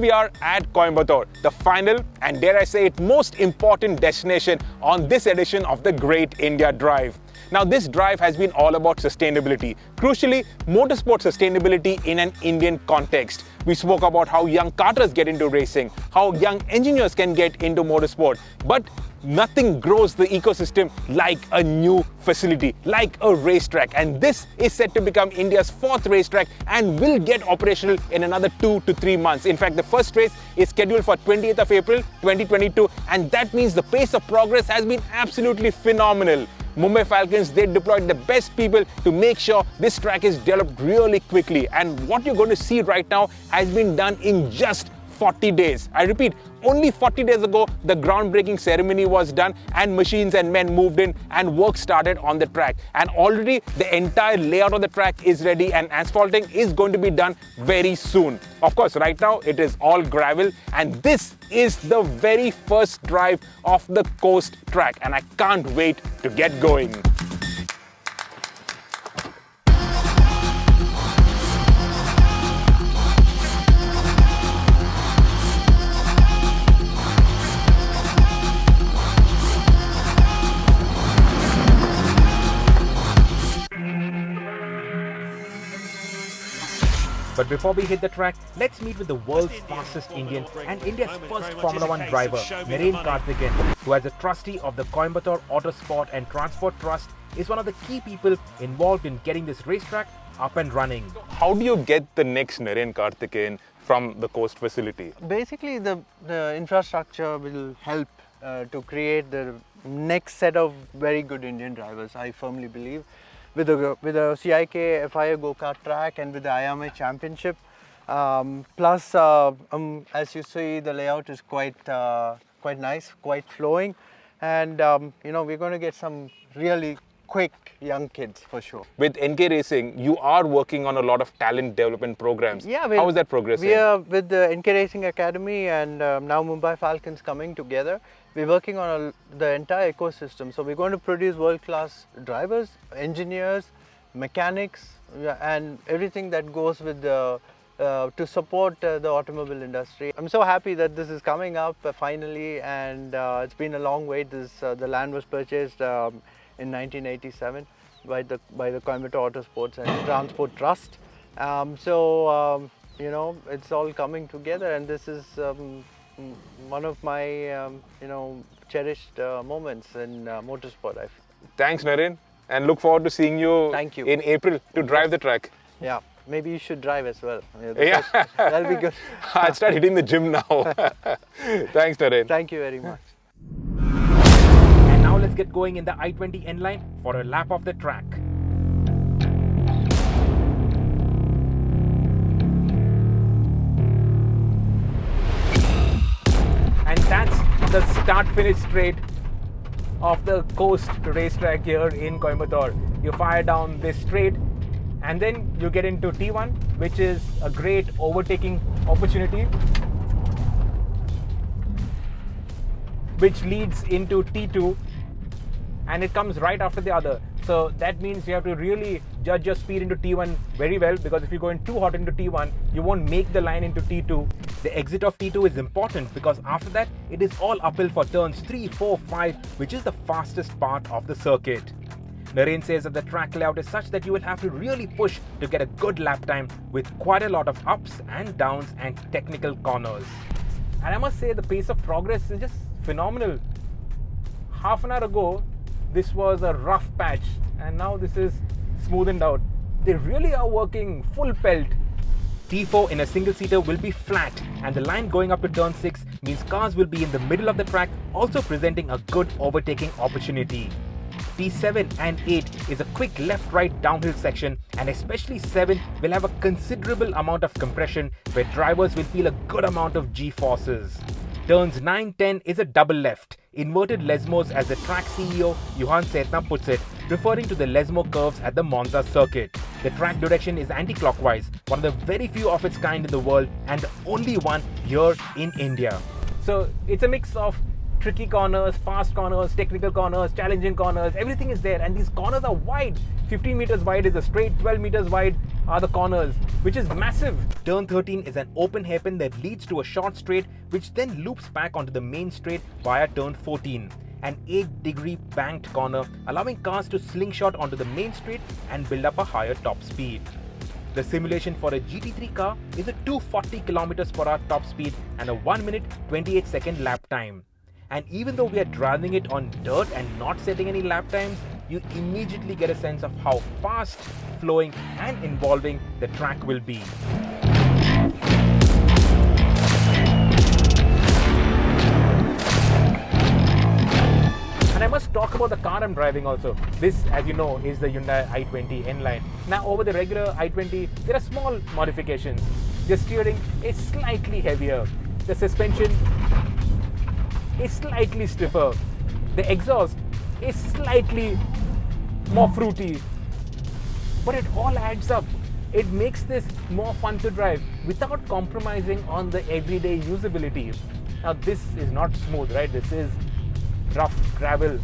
we are at Coimbatore, the final and dare I say it, most important destination on this edition of the Great India Drive. Now this drive has been all about sustainability, crucially motorsport sustainability in an Indian context. We spoke about how young karters get into racing, how young engineers can get into motorsport, but nothing grows the ecosystem like a new facility, like a racetrack. And this is set to become India's 4th racetrack and will get operational in another 2 to 3 months. In fact, the first race is scheduled for 28th of April 2022, and that means the pace of progress has been absolutely phenomenal. Mumbai Falcons, they deployed the best people to make sure this track is developed really quickly. And what you're going to see right now has been done in just 40 days. I repeat, only 40 days ago, the groundbreaking ceremony was done and machines and men moved in and work started on the track. And already the entire layout of the track is ready and asphalting is going to be done very soon. Of course, right now it is all gravel, and this is the very first drive of the Coast track, and I can't wait to get going. But before we hit the track, let's meet with the world's fastest Indian and India's first Formula 1 driver, Narain Karthikeyan, who as a trustee of the Coimbatore Autosport and Transport Trust is one of the key people involved in getting this racetrack up and running. How do you get the next Narain Karthikeyan from the Coast facility? Basically, the infrastructure will help to create the next set of very good Indian drivers, I firmly believe. With the CIK FIA go-kart track and with the IMA championship. Plus, as you see, the layout is quite nice, quite flowing. And we're going to get some really quick young kids for sure. With NK Racing, you are working on a lot of talent development programs. Yeah, how is that progressing? We are with the NK Racing Academy and now Mumbai Falcons coming together. We're working on the entire ecosystem. So we're going to produce world-class drivers, engineers, mechanics, and everything that goes with the to support the automobile industry. I'm so happy that this is coming up finally, and it's been a long wait. The land was purchased in 1987 by the Coimbatore Autosports and Transport Trust. It's all coming together, and this is one of my cherished moments in motorsport. Thanks, Narain, and look forward to seeing you, Thank you in April to drive the track. Yeah, maybe you should drive as well. Yeah. That'll be good. I'll start hitting the gym now. Thanks, Narain. Thank you very much. And now let's get going in the i20 end line for a lap of the track. And that's the start-finish straight of the Coast racetrack here in Coimbatore. You fire down this straight and then you get into T1, which is a great overtaking opportunity, which leads into T2, and it comes right after the other. So that means you have to really judge your speed into T1 very well, because if you're going too hot into T1, you won't make the line into T2. The exit of T2 is important because after that, it is all uphill for turns 3, 4, 5, which is the fastest part of the circuit. Narain says that the track layout is such that you will have to really push to get a good lap time with quite a lot of ups and downs and technical corners. And I must say the pace of progress is just phenomenal. Half an hour ago, this was a rough patch and now this is smoothened out. They really are working full pelt. T4 in a single seater will be flat, and the line going up to turn 6 means cars will be in the middle of the track, also presenting a good overtaking opportunity. T7 and 8 is a quick left-right downhill section, and especially 7 will have a considerable amount of compression where drivers will feel a good amount of G-forces. Turns 9, 10 is a double left, inverted Lesmos as the track CEO Johan Setna puts it, referring to the Lesmo curves at the Monza circuit. The track direction is anti-clockwise, one of the very few of its kind in the world and the only one here in India. So it's a mix of tricky corners, fast corners, technical corners, challenging corners, everything is there, and these corners are wide. 15 meters wide is a straight, 12 meters wide are the corners, which is massive. Turn 13 is an open hairpin that leads to a short straight, which then loops back onto the main straight via turn 14. An 8-degree banked corner, allowing cars to slingshot onto the main straight and build up a higher top speed. The simulation for a GT3 car is a 240 km/h top speed and a 1 minute 28 second lap time. And even though we are driving it on dirt and not setting any lap times, you immediately get a sense of how fast, flowing and involving the track will be. And I must talk about the car I'm driving also. This, as you know, is the Hyundai i20 N-Line. Now, over the regular i20, there are small modifications. The steering is slightly heavier. The suspension is slightly stiffer. The exhaust is slightly more fruity. But it all adds up. It makes this more fun to drive without compromising on the everyday usability. Now, this is not smooth, right? This is rough gravel,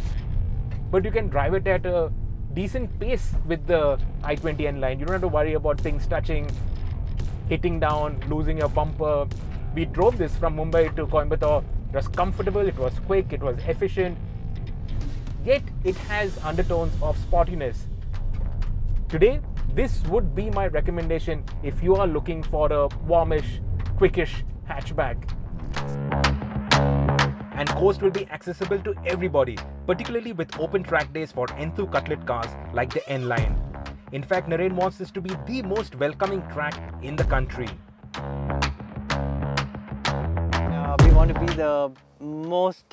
but you can drive it at a decent pace with the i20 N-Line. You don't have to worry about things touching, hitting down, losing your bumper. We drove this from Mumbai to Coimbatore. It was comfortable, it was quick, it was efficient, yet it has undertones of sportiness. Today, this would be my recommendation if you are looking for a warmish, quickish hatchback. And CoASTT will be accessible to everybody, particularly with open track days for Enthu Cutlet cars like the N-Line. In fact, Narain wants this to be the most welcoming track in the country. We want to be the most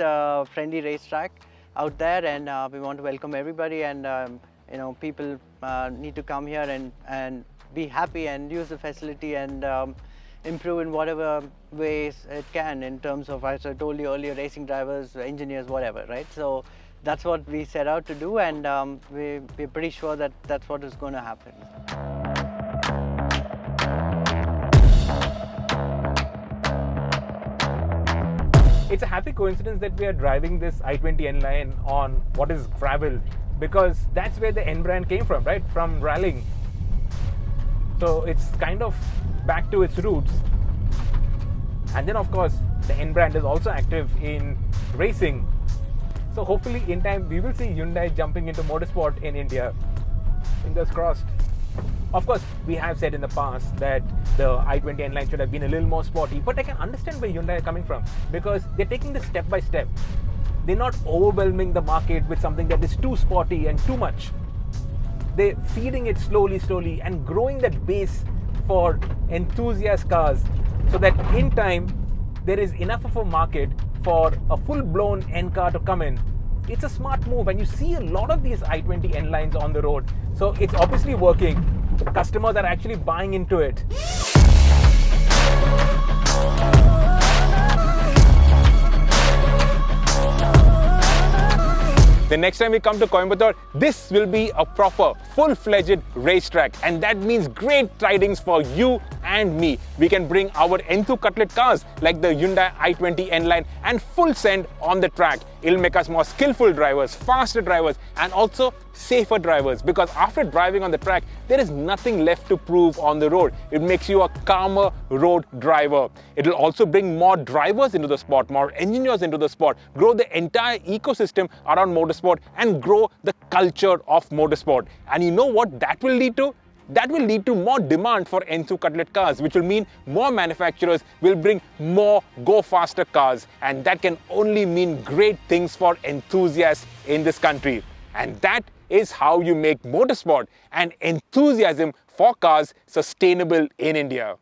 friendly racetrack out there, and we want to welcome everybody, and people need to come here and be happy and use the facility and improve in whatever ways it can in terms of, as I told you earlier, racing drivers, engineers, whatever, right? So that's what we set out to do, and we're pretty sure that that's what is going to happen. It's a happy coincidence that we are driving this i20 N-Line on what is gravel, because that's where the N brand came from, right? From rallying. So it's kind of back to its roots. And then of course the N brand is also active in racing. So hopefully in time we will see Hyundai jumping into motorsport in India. Fingers crossed. Of course, we have said in the past that the i20 N-Line should have been a little more sporty, but I can understand where Hyundai are coming from, because they're taking this step by step. They're not overwhelming the market with something that is too sporty and too much. They're feeding it slowly and growing that base for enthusiast cars, so that in time there is enough of a market for a full-blown N car to come in. It's a smart move, and you see a lot of these i20 N-Lines on the road. So it's obviously working. Customers are actually buying into it. The next time we come to Coimbatore, this will be a proper, full-fledged racetrack, and that means great tidings for you and me. We can bring our Enthu Cutlet cars like the Hyundai i20 N-Line and full send on the track. It'll make us more skillful drivers, faster drivers, and also safer drivers, because after driving on the track, there is nothing left to prove on the road. It makes you a calmer road driver. It'll also bring more drivers into the sport, more engineers into the sport, grow the entire ecosystem around motorsport, and grow the culture of motorsport. And you know what that will lead to? That will lead to more demand for Enthu Cutlet cars, which will mean more manufacturers will bring more go-faster cars. And that can only mean great things for enthusiasts in this country. And that is how you make motorsport and enthusiasm for cars sustainable in India.